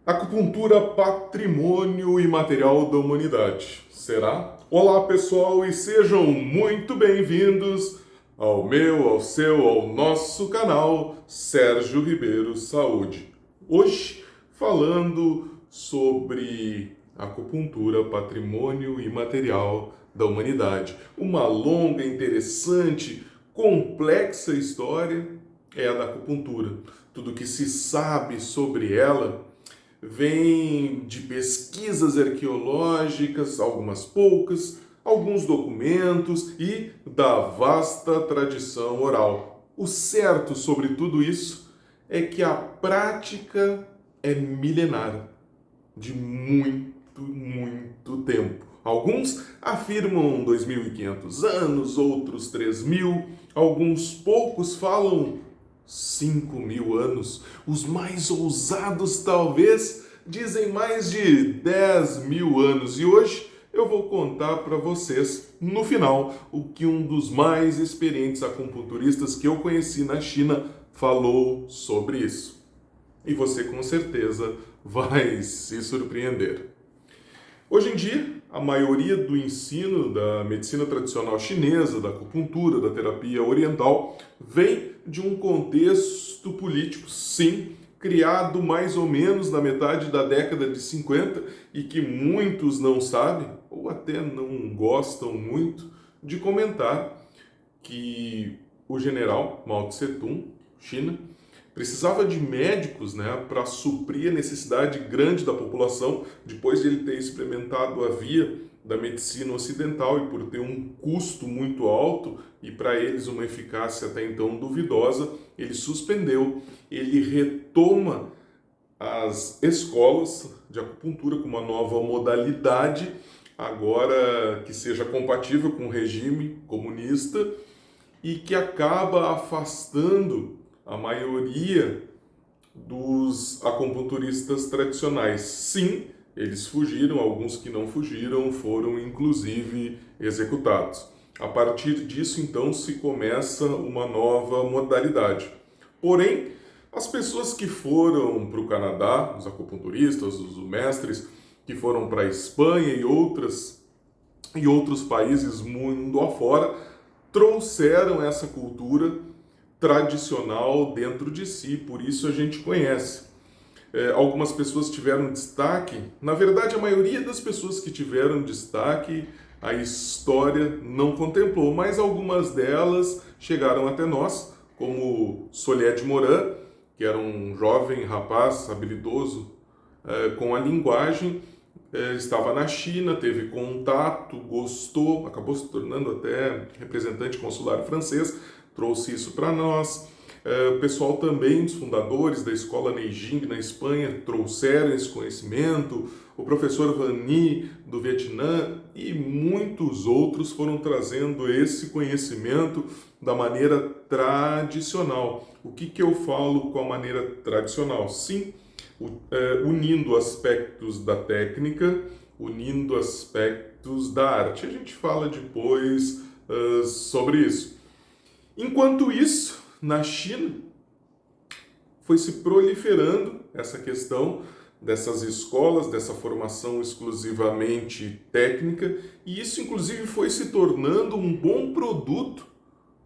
Acupuntura, patrimônio imaterial da humanidade. Será? Olá, pessoal, e sejam muito bem-vindos ao meu, ao seu, ao nosso canal Sérgio Ribeiro Saúde. Hoje, falando sobre acupuntura, patrimônio imaterial da humanidade. Uma longa, interessante, complexa história é a da acupuntura. Tudo que se sabe sobre ela vem de pesquisas arqueológicas, algumas poucas, alguns documentos e da vasta tradição oral. O certo sobre tudo isso é que a prática é milenar, de muito tempo. Alguns afirmam 2.500 anos, outros 3.000, alguns poucos falam 5.000 anos. Os mais ousados, talvez, dizem mais de 10.000 anos. E hoje eu vou contar para vocês, no final, o que um dos mais experientes acupunturistas que eu conheci na China falou sobre isso. E você, com certeza, vai se surpreender. Hoje em dia, a maioria do ensino da medicina tradicional chinesa, da acupuntura, da terapia oriental, vem de um contexto político, sim, criado mais ou menos na metade da década de 50 e que muitos não sabem, ou até não gostam muito, de comentar que o general Mao Tse-tung, China, precisava de médicos, né, para suprir a necessidade grande da população, depois de ele ter experimentado a via da medicina ocidental e por ter um custo muito alto e para eles uma eficácia até então duvidosa, ele suspendeu, ele retoma as escolas de acupuntura com uma nova modalidade, agora que seja compatível com o regime comunista e que acaba afastando a maioria dos acupunturistas tradicionais. Sim, eles fugiram, alguns que não fugiram foram inclusive executados. A partir disso, então, se começa uma nova modalidade. Porém, as pessoas que foram para o Canadá, os acupunturistas, os mestres, que foram para a Espanha e outros países mundo afora, trouxeram essa cultura tradicional dentro de si, por isso a gente conhece. Algumas pessoas tiveram destaque, na verdade a maioria das pessoas que tiveram destaque a história não contemplou, mas algumas delas chegaram até nós, como Solé de Moran, que era um jovem rapaz habilidoso com a linguagem, estava na China, teve contato, gostou, acabou se tornando até representante consular francês, trouxe isso para nós. O pessoal também, os fundadores da escola Neijing na Espanha, trouxeram esse conhecimento. O professor Vani do Vietnã e muitos outros foram trazendo esse conhecimento da maneira tradicional. O que eu falo com a maneira tradicional? Sim, unindo aspectos da técnica, unindo aspectos da arte. A gente fala depois sobre isso. Enquanto isso, na China, foi se proliferando essa questão dessas escolas, dessa formação exclusivamente técnica, e isso inclusive foi se tornando um bom produto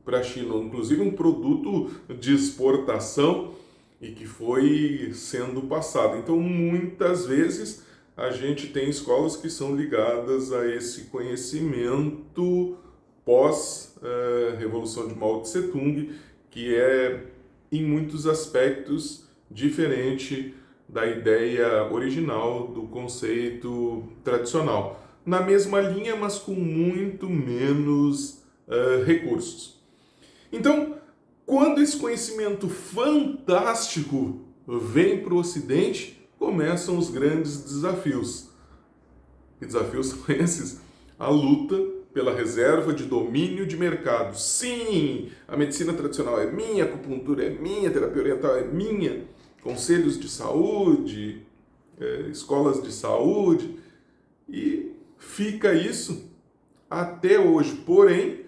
para a China, inclusive um produto de exportação e que foi sendo passado. Então, muitas vezes, a gente tem escolas que são ligadas a esse conhecimento pós-revolução de Mao Tse-tung, que é, em muitos aspectos, diferente da ideia original do conceito tradicional. Na mesma linha, mas com muito menos recursos. Então, quando esse conhecimento fantástico vem para o Ocidente, começam os grandes desafios. Que desafios são esses? A luta pela reserva de domínio de mercado. Sim, a medicina tradicional é minha, a acupuntura é minha, a terapia oriental é minha, conselhos de saúde, escolas de saúde, e fica isso até hoje. Porém,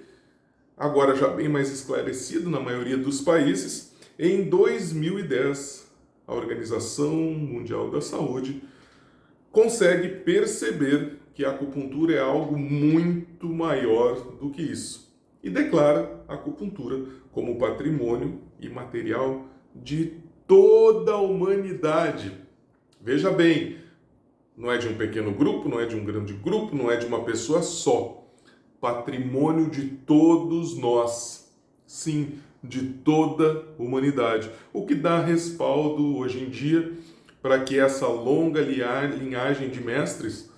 agora já bem mais esclarecido na maioria dos países, em 2010 a Organização Mundial da Saúde consegue perceber que a acupuntura é algo muito maior do que isso e declara a acupuntura como patrimônio imaterial de toda a humanidade. Veja bem, não é de um pequeno grupo, não é de um grande grupo, não é de uma pessoa só. Patrimônio de todos nós. Sim, de toda a humanidade. O que dá respaldo hoje em dia para que essa longa linhagem de mestres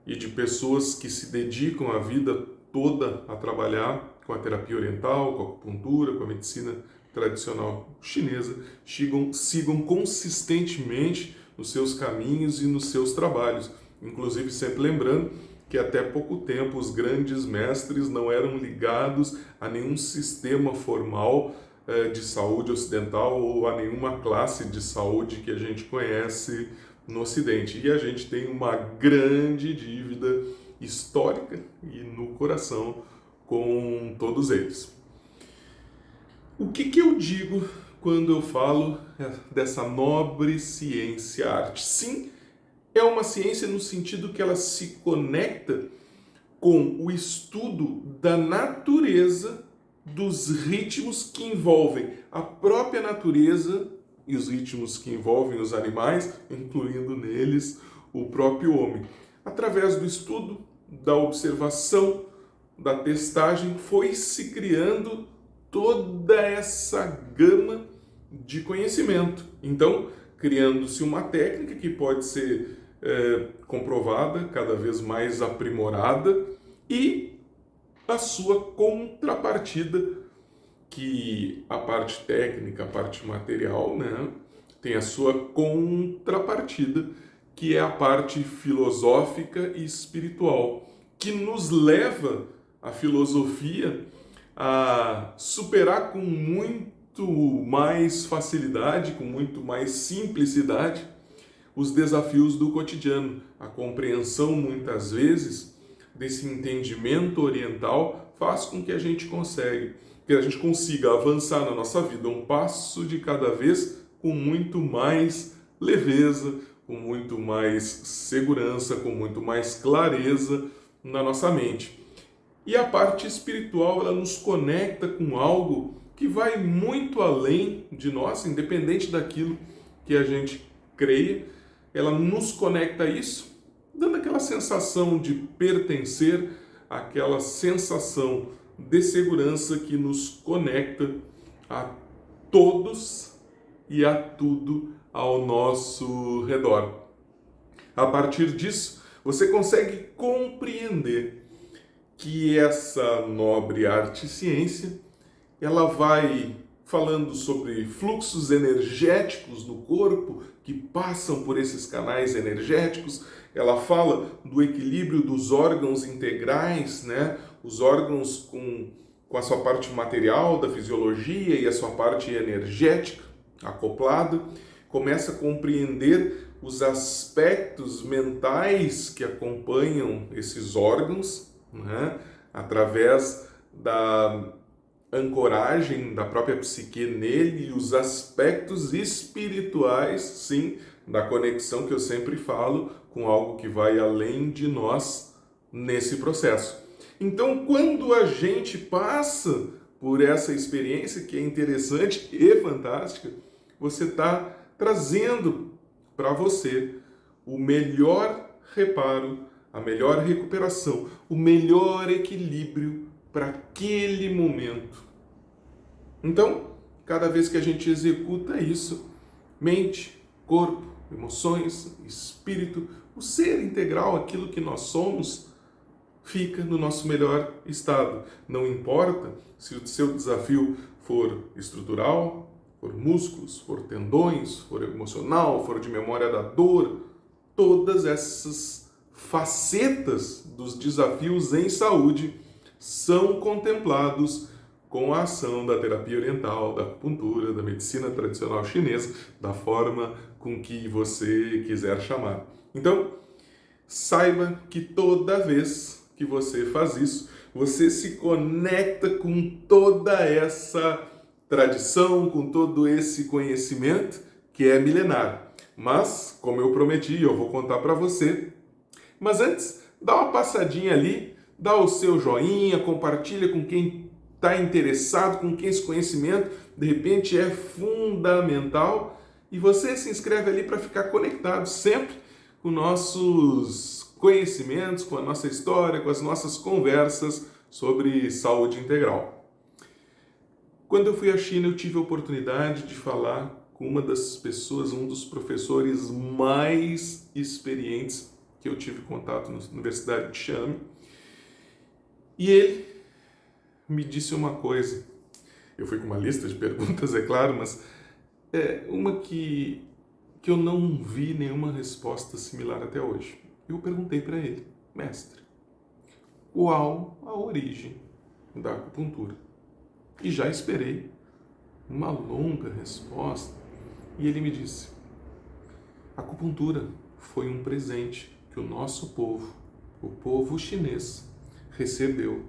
e de pessoas que se dedicam a vida toda a trabalhar com a terapia oriental, com a acupuntura, com a medicina tradicional chinesa, sigam consistentemente nos seus caminhos e nos seus trabalhos. Inclusive, sempre lembrando que até pouco tempo os grandes mestres não eram ligados a nenhum sistema formal de saúde ocidental ou a nenhuma classe de saúde que a gente conhece no Ocidente. E a gente tem uma grande dívida histórica e no coração com todos eles. O que eu digo quando eu falo dessa nobre ciência arte? Sim, é uma ciência no sentido que ela se conecta com o estudo da natureza, dos ritmos que envolvem a própria natureza e os ritmos que envolvem os animais, incluindo neles o próprio homem. Através do estudo, da observação, da testagem, foi se criando toda essa gama de conhecimento. Então, criando-se uma técnica que pode ser comprovada, cada vez mais aprimorada, e a sua contrapartida, que a parte técnica, a parte material, né, tem a sua contrapartida, que é a parte filosófica e espiritual, que nos leva a filosofia a superar com muito mais facilidade, com muito mais simplicidade, os desafios do cotidiano. A compreensão, muitas vezes, desse entendimento oriental faz com que a gente consiga avançar na nossa vida um passo de cada vez com muito mais leveza, com muito mais segurança, com muito mais clareza na nossa mente. E a parte espiritual, ela nos conecta com algo que vai muito além de nós, independente daquilo que a gente creia. Ela nos conecta a isso, dando aquela sensação de pertencer, aquela sensação de segurança que nos conecta a todos e a tudo ao nosso redor. A partir disso, você consegue compreender que essa nobre arte e ciência, ela vai falando sobre fluxos energéticos no corpo que passam por esses canais energéticos. Ela fala do equilíbrio dos órgãos integrais, né? Os órgãos com a sua parte material da fisiologia e a sua parte energética acoplada. Começa a compreender os aspectos mentais que acompanham esses órgãos, né? Através da ancoragem da própria psique nele e os aspectos espirituais, sim, da conexão que eu sempre falo com algo que vai além de nós nesse processo. Então, quando a gente passa por essa experiência que é interessante e fantástica, você está trazendo para você o melhor reparo, a melhor recuperação, o melhor equilíbrio para aquele momento. Então, cada vez que a gente executa isso, mente, corpo, emoções, espírito, o ser integral, aquilo que nós somos, fica no nosso melhor estado. Não importa se o seu desafio for estrutural, for músculos, for tendões, for emocional, for de memória da dor, todas essas facetas dos desafios em saúde são contemplados com a ação da terapia oriental, da acupuntura, da medicina tradicional chinesa, da forma com que você quiser chamar. Então, saiba que toda vez que você faz isso, você se conecta com toda essa tradição, com todo esse conhecimento que é milenar. Mas, como eu prometi, eu vou contar para você. Mas antes, dá uma passadinha ali, dá o seu joinha, compartilha com quem está interessado, com quem esse conhecimento de repente é fundamental. E você se inscreve ali para ficar conectado sempre com nossos conhecimentos, com a nossa história, com as nossas conversas sobre saúde integral. Quando eu fui à China, eu tive a oportunidade de falar com uma das pessoas, um dos professores mais experientes que eu tive contato na Universidade de Xiamen. E ele me disse uma coisa. Eu fui com uma lista de perguntas, é claro, mas uma que eu não vi nenhuma resposta similar até hoje. Eu perguntei para ele: mestre, qual a origem da acupuntura? E já esperei uma longa resposta e ele me disse: a acupuntura foi um presente que o nosso povo, o povo chinês, recebeu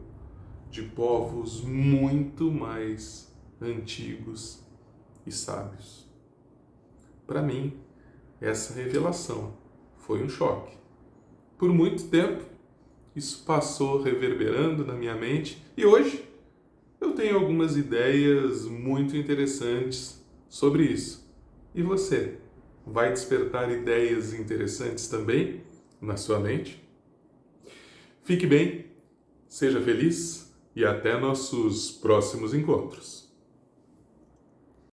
de povos muito mais antigos e sábios. Para mim, essa revelação foi um choque. Por muito tempo, isso passou reverberando na minha mente e hoje eu tenho algumas ideias muito interessantes sobre isso. E você, vai despertar ideias interessantes também na sua mente? Fique bem, seja feliz e até nossos próximos encontros.